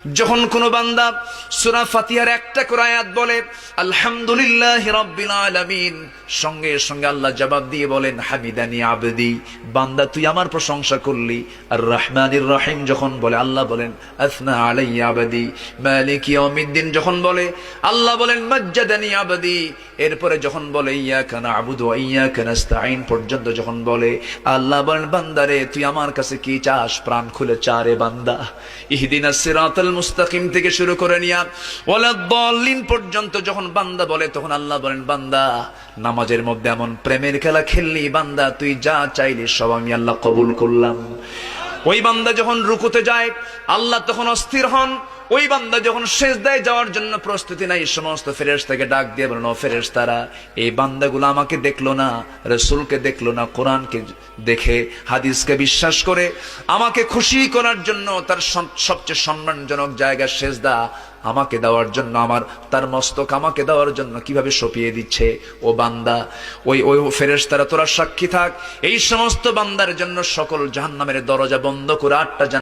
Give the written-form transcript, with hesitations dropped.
যখন কোন বান্দা সূরা ফাতিহার একটা করে আয়াত বলে আলহামদুলিল্লাহি রাব্বিল আলামিন, সঙ্গে সঙ্গে আল্লাহ জবাব দিয়ে বলেন হামিদানি আবদি, বান্দা তুই আমার প্রশংসা করলি। আর রহমানির রহিম যখন বলে আল্লাহ বলেন আসনা আলাইয়া আবদি। মালিক ইয়াউমিদ্দিন যখন বলে আল্লাহ বলেন মাজ্জাদানি আবদি। এরপরে যখন বলে ইয়াকা না'বুদু ওয়া ইয়াকা নাস্তাঈন পর্যন্ত যখন বলে আল্লাহ বলেন বান্দারে তুই আমার কাছে কি চাস, প্রাণ খুলে চারে বান্দা। ইহদিনাস সিরাতাল মুস্তাকিম থেকে শুরু করে নিয়া ওয়ালাদ-দাল্লিন পর্যন্ত যখন বান্দা বলে তখন আল্লাহ বলেন বান্দা নামাজের মধ্যে এমন প্রেমের খেলা খেললি, বান্দা তুই যা চাইলি সব আমি আল্লাহ কবুল করলাম। ওই বান্দা যখন রুকুতে যায় আল্লাহ তখন অস্থির হন। ওই বান্দা যখন সিজদায় যাওয়ার জন্য প্রস্তুতি নাই, সমস্ত ফেরেশতাকে ডাক দিয়ে বলেন ও ফেরেশতারা, এই বান্দাগুলো আমাকে দেখলো না, রাসূলকে দেখলো না, কোরআনকে দেখে হাদিসকে বিশ্বাস করে আমাকে খুশি করার জন্য তার সবচেয়ে সম্মানজনক জায়গা সিজদা আমাকে দেওয়ার জন্য, আমার তার মস্তক আমাকে দেওয়ার জন্য কিভাবে সঁপিয়ে দিচ্ছে। ও বান্দা, ওই ফেরেশতারা তোরা সাক্ষী থাক, এই সমস্ত বান্দার জন্য সকল জাহান্নামের দরজা বন্ধ করে 8টা